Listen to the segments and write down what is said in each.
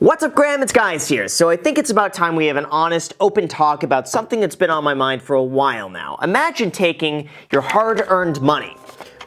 What's up, Graham? It's Guys here. So I think it's about time we have an honest, open talk about something that's been on my mind for a while now. Imagine taking your hard-earned money,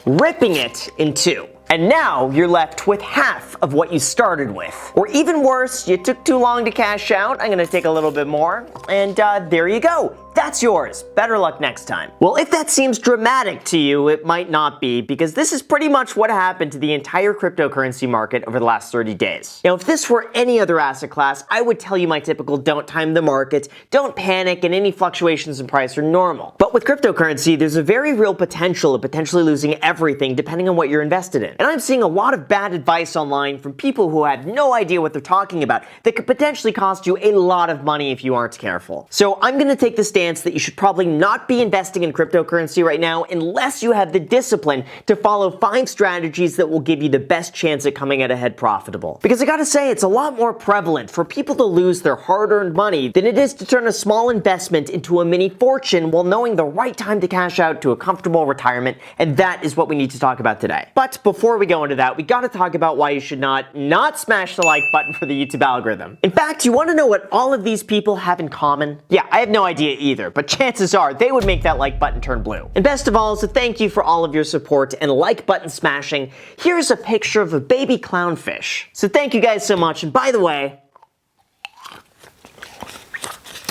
ripping it in two, and now you're left with half of what you started with. Or even worse, you took too long to cash out. I'm gonna take a little bit more, and there you go. That's yours. Better luck next time. Well, if that seems dramatic to you, it might not be, because this is pretty much what happened to the entire cryptocurrency market over the last 30 days. Now, if this were any other asset class, I would tell you my typical don't time the market, don't panic, and any fluctuations in price are normal. But with cryptocurrency, there's a very real potential of potentially losing everything depending on what you're invested in. And I'm seeing a lot of bad advice online from people who have no idea what they're talking about that could potentially cost you a lot of money if you aren't careful. So I'm going to take the stance that you should probably not be investing in cryptocurrency right now unless you have the discipline to follow 5 strategies that will give you the best chance at coming out ahead profitable. Because I gotta say, it's a lot more prevalent for people to lose their hard-earned money than it is to turn a small investment into a mini fortune while knowing the right time to cash out to a comfortable retirement, and that is what we need to talk about today. But before we go into that, we gotta talk about why you should not smash the like button for the YouTube algorithm. In fact, you wanna know what all of these people have in common? Yeah, I have no idea either, but chances are they would make that like button turn blue. And best of all, as a thank you for all of your support and like button smashing, here's a picture of a baby clownfish. So thank you guys so much, and by the way,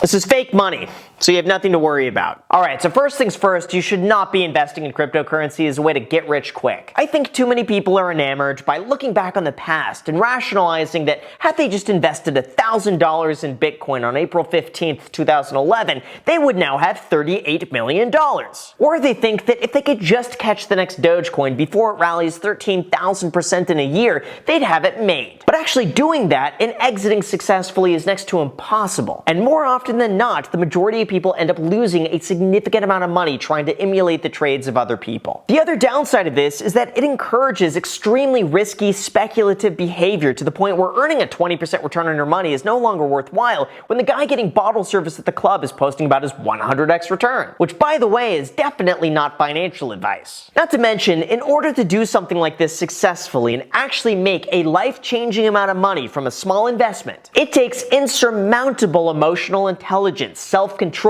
this is fake money, so you have nothing to worry about. Alright, so first things first, you should not be investing in cryptocurrency as a way to get rich quick. I think too many people are enamored by looking back on the past and rationalizing that had they just invested $1,000 in Bitcoin on April 15th, 2011, they would now have $38 million. Or they think that if they could just catch the next Dogecoin before it rallies 13,000% in a year, they'd have it made. But actually doing that and exiting successfully is next to impossible. And more often than not, the majority of people end up losing a significant amount of money trying to emulate the trades of other people. The other downside of this is that it encourages extremely risky, speculative behavior to the point where earning a 20% return on your money is no longer worthwhile when the guy getting bottle service at the club is posting about his 100x return, which, by the way, is definitely not financial advice. Not to mention, in order to do something like this successfully and actually make a life-changing amount of money from a small investment, it takes insurmountable emotional intelligence, self-control,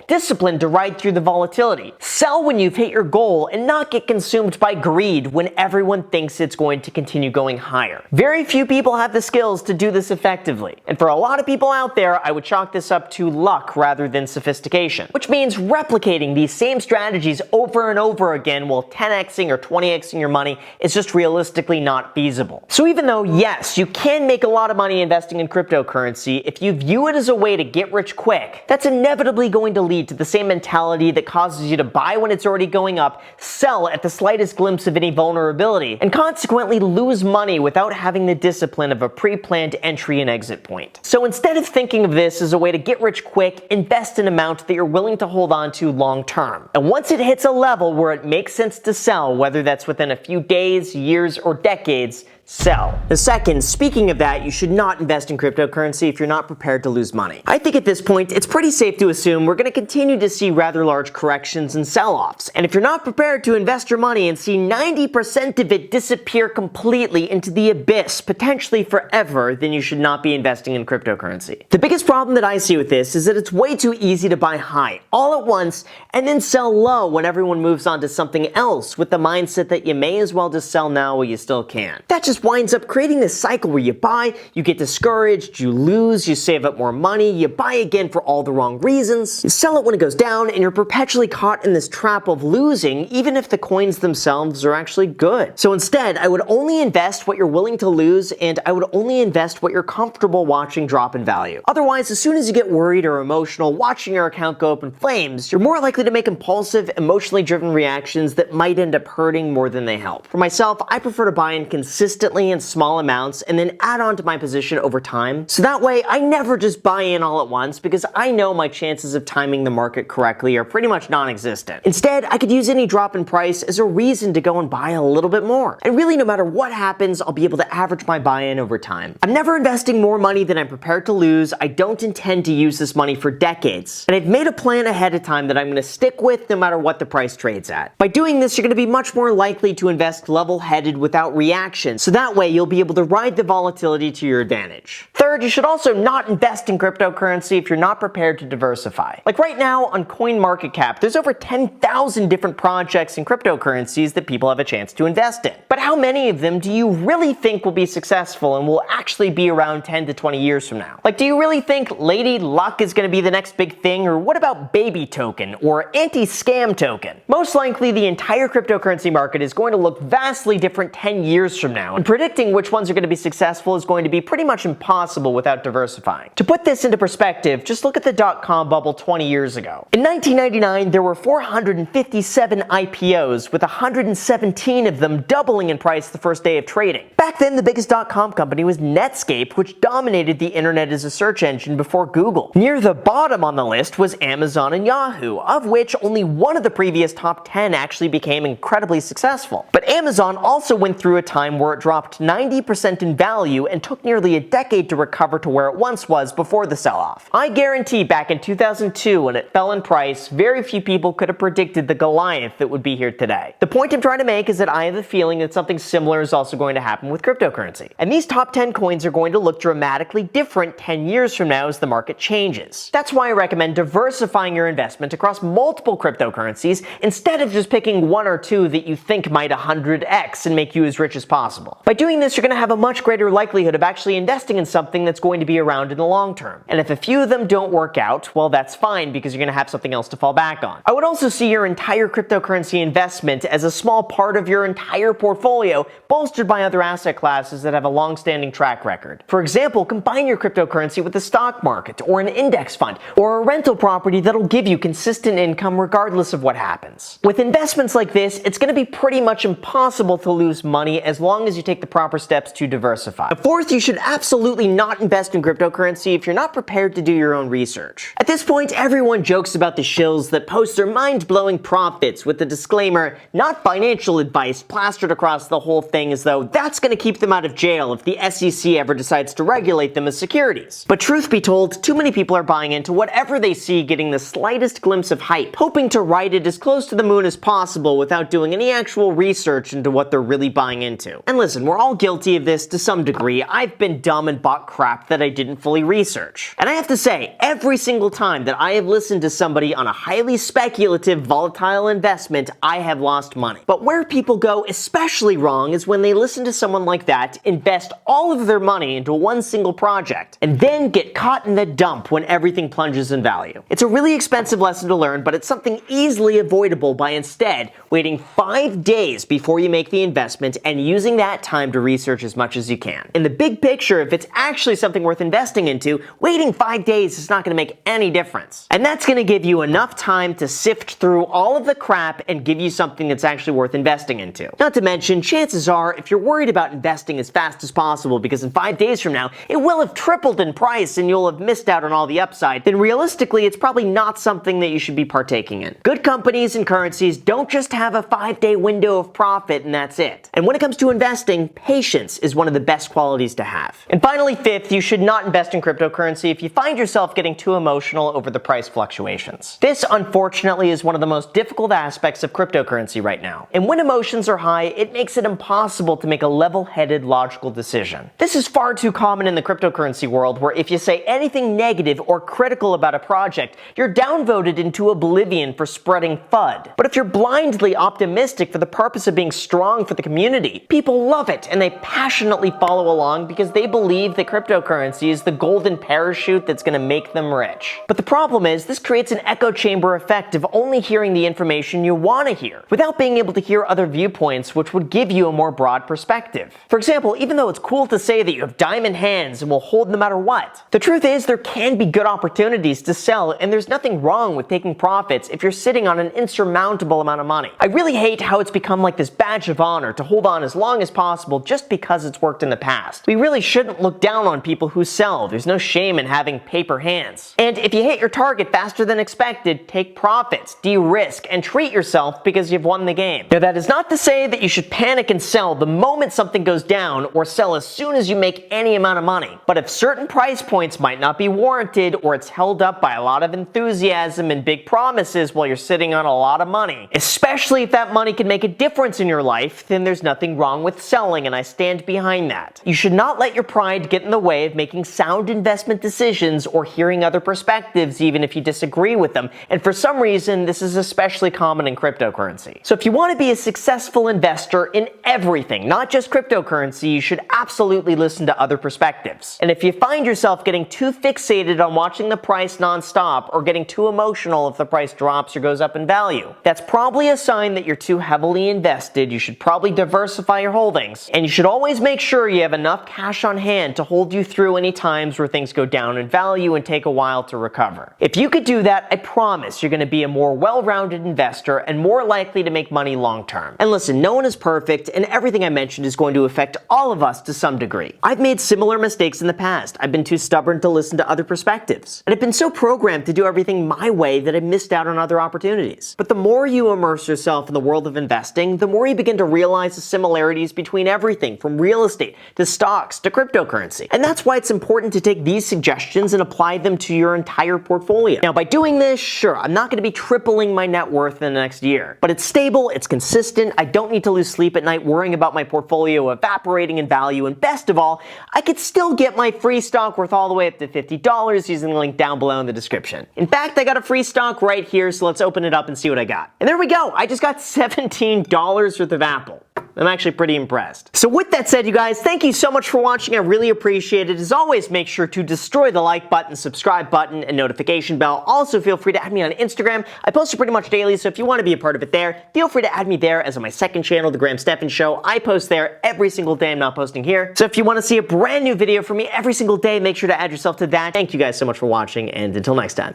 discipline to ride through the volatility. Sell when you've hit your goal and not get consumed by greed when everyone thinks it's going to continue going higher. Very few people have the skills to do this effectively. And for a lot of people out there, I would chalk this up to luck rather than sophistication, which means replicating these same strategies over and over again while 10xing or 20xing your money is just realistically not feasible. So even though, yes, you can make a lot of money investing in cryptocurrency, if you view it as a way to get rich quick, that's inevitably going to lead to the same mentality that causes you to buy when it's already going up, sell at the slightest glimpse of any vulnerability, and consequently lose money without having the discipline of a pre-planned entry and exit point. So instead of thinking of this as a way to get rich quick, invest an amount that you're willing to hold on to long term. And once it hits a level where it makes sense to sell, whether that's within a few days, years, or decades, sell. The second, speaking of that, you should not invest in cryptocurrency if you're not prepared to lose money. I think at this point, it's pretty safe to assume we're going to continue to see rather large corrections and sell-offs. And if you're not prepared to invest your money and see 90% of it disappear completely into the abyss, potentially forever, then you should not be investing in cryptocurrency. The biggest problem that I see with this is that it's way too easy to buy high, all at once, and then sell low when everyone moves on to something else with the mindset that you may as well just sell now while you still can. That just winds up creating this cycle where you buy, you get discouraged, you lose, you save up more money, you buy again for all the wrong reasons, you sell it when it goes down, and you're perpetually caught in this trap of losing even if the coins themselves are actually good. So instead, I would only invest what you're willing to lose, and I would only invest what you're comfortable watching drop in value. Otherwise, as soon as you get worried or emotional watching your account go up in flames, you're more likely to make impulsive, emotionally driven reactions that might end up hurting more than they help. For myself, I prefer to buy in consistently in small amounts and then add on to my position over time. So that way I never just buy in all at once because I know my chances of timing the market correctly are pretty much non-existent. Instead, I could use any drop in price as a reason to go and buy a little bit more. And really, no matter what happens, I'll be able to average my buy-in over time. I'm never investing more money than I'm prepared to lose. I don't intend to use this money for decades. And I've made a plan ahead of time that I'm going to stick with no matter what the price trades at. By doing this, you're going to be much more likely to invest level-headed without reaction, so that way you'll be able to ride the volatility to your advantage. Third, you should also not invest in cryptocurrency if you're not prepared to diversify. Like right now on CoinMarketCap, there's over 10,000 different projects and cryptocurrencies that people have a chance to invest in. But how many of them do you really think will be successful and will actually be around 10 to 20 years from now? Like, do you really think Lady Luck is going to be the next big thing, or what about Baby Token or Anti-Scam Token? Most likely the entire cryptocurrency market is going to look vastly different 10 years from now, and predicting which ones are going to be successful is going to be pretty much impossible without diversifying. To put this into perspective, just look at the dot-com bubble 20 years ago. In 1999, there were 457 IPOs, with 117 of them doubling in price the first day of trading. Back then, the biggest dot-com company was Netscape, which dominated the internet as a search engine before Google. Near the bottom on the list was Amazon and Yahoo, of which only one of the previous top 10 actually became incredibly successful. But Amazon also went through a time where it dropped 90% in value and took nearly a decade to recover to where it once was before the sell-off. I guarantee back in 2002, when it fell in price, very few people could have predicted the Goliath that would be here today. The point I'm trying to make is that I have a feeling that something similar is also going to happen with cryptocurrency. And these top 10 coins are going to look dramatically different 10 years from now as the market changes. That's why I recommend diversifying your investment across multiple cryptocurrencies instead of just picking one or two that you think might 100x and make you as rich as possible. By doing this, you're going to have a much greater likelihood of actually investing in something that's going to be around in the long term. And if a few of them don't work out, well, that's fine because you're going to have something else to fall back on. I would also see your entire cryptocurrency investment as a small part of your entire portfolio, bolstered by other asset classes that have a long-standing track record. For example, combine your cryptocurrency with the stock market, or an index fund, or a rental property that'll give you consistent income regardless of what happens. With investments like this, it's going to be pretty much impossible to lose money as long as you take the proper steps to diversify. Fourth, you should absolutely not invest in cryptocurrency if you're not prepared to do your own research. At this point, everyone jokes about the shills that post their mind-blowing profits with the disclaimer, "not financial advice," plastered across the whole thing as though that's going to keep them out of jail if the SEC ever decides to regulate them as securities. But truth be told, too many people are buying into whatever they see getting the slightest glimpse of hype, hoping to ride it as close to the moon as possible without doing any actual research into what they're really buying into. And listen, we're all guilty of this to some degree. I've been dumb and bought crap that I didn't fully research. And I have to say, every single time that I have listened to somebody on a highly speculative, volatile investment, I have lost money. But where people go especially wrong is when they listen to someone like that invest all of their money into one single project, and then get caught in the dump when everything plunges in value. It's a really expensive lesson to learn, but it's something easily avoidable by instead waiting 5 days before you make the investment and using that time to research as much as you can. In the big picture, if it's actually something worth investing into, waiting 5 days is not going to make any difference. And that's going to give you enough time to sift through all of the crap and give you something that's actually worth investing into. Not to mention, chances are, if you're worried about investing as fast as possible because in 5 days from now it will have tripled in price and you'll have missed out on all the upside, then realistically it's probably not something that you should be partaking in. Good companies and currencies don't just have a 5-day window of profit and that's it. And when it comes to investing, patience is one of the best qualities to have. And finally, fifth, you should not invest in cryptocurrency if you find yourself getting too emotional over the price fluctuations. This, unfortunately, is one of the most difficult aspects of cryptocurrency right now. And when emotions are high, it makes it impossible to make a level-headed, logical decision. This is far too common in the cryptocurrency world, where if you say anything negative or critical about a project, you're downvoted into oblivion for spreading FUD. But if you're blindly optimistic for the purpose of being strong for the community, people love it and they passionately follow along because they believe that cryptocurrency is the golden parachute that's going to make them rich. But the problem is, this creates an echo chamber effect of only hearing the information you want to hear, without being able to hear other viewpoints which would give you a more broad perspective. For example, even though it's cool to say that you have diamond hands and will hold no matter what, the truth is there can be good opportunities to sell, and there's nothing wrong with taking profits if you're sitting on an insurmountable amount of money. I really hate how it's become like this badge of honor to hold on as long as possible just because it's worked in the past. We really shouldn't look down on people who sell. There's no shame in having paper hands. And if you hit your target faster than expected, take profits, de-risk, and treat yourself because you've won the game. Now, that is not to say that you should panic and sell the moment something goes down, or sell as soon as you make any amount of money. But if certain price points might not be warranted, or it's held up by a lot of enthusiasm and big promises while you're sitting on a lot of money, especially if that money can make a difference in your life, then there's nothing wrong with selling. selling, and I stand behind that. You should not let your pride get in the way of making sound investment decisions or hearing other perspectives, even if you disagree with them. And for some reason, this is especially common in cryptocurrency. So if you want to be a successful investor in everything, not just cryptocurrency, you should absolutely listen to other perspectives. And if you find yourself getting too fixated on watching the price nonstop or getting too emotional if the price drops or goes up in value, that's probably a sign that you're too heavily invested. You should probably diversify your holdings. And you should always make sure you have enough cash on hand to hold you through any times where things go down in value and take a while to recover. If you could do that, I promise you're going to be a more well-rounded investor and more likely to make money long term. And listen, no one is perfect, and everything I mentioned is going to affect all of us to some degree. I've made similar mistakes in the past. I've been too stubborn to listen to other perspectives. And I've been so programmed to do everything my way that I missed out on other opportunities. But the more you immerse yourself in the world of investing, the more you begin to realize the similarities between everything from real estate to stocks to cryptocurrency. And that's why it's important to take these suggestions and apply them to your entire portfolio. Now, by doing this, sure, I'm not going to be tripling my net worth in the next year, but it's stable, it's consistent, I don't need to lose sleep at night worrying about my portfolio evaporating in value, and best of all, I could still get my free stock worth all the way up to $50 using the link down below in the description. In fact, I got a free stock right here, so let's open it up and see what I got. And there we go, I just got $17 worth of Apple. I'm actually pretty impressed. So with that said, you guys, thank you so much for watching. I really appreciate it. As always, make sure to destroy the like button, subscribe button, and notification bell. Also, feel free to add me on Instagram. I post it pretty much daily, so if you want to be a part of it there, feel free to add me there, as on my second channel, The Graham Stephan Show. I post there every single day. I'm not posting here. So if you want to see a brand new video from me every single day, make sure to add yourself to that. Thank you guys so much for watching, and until next time.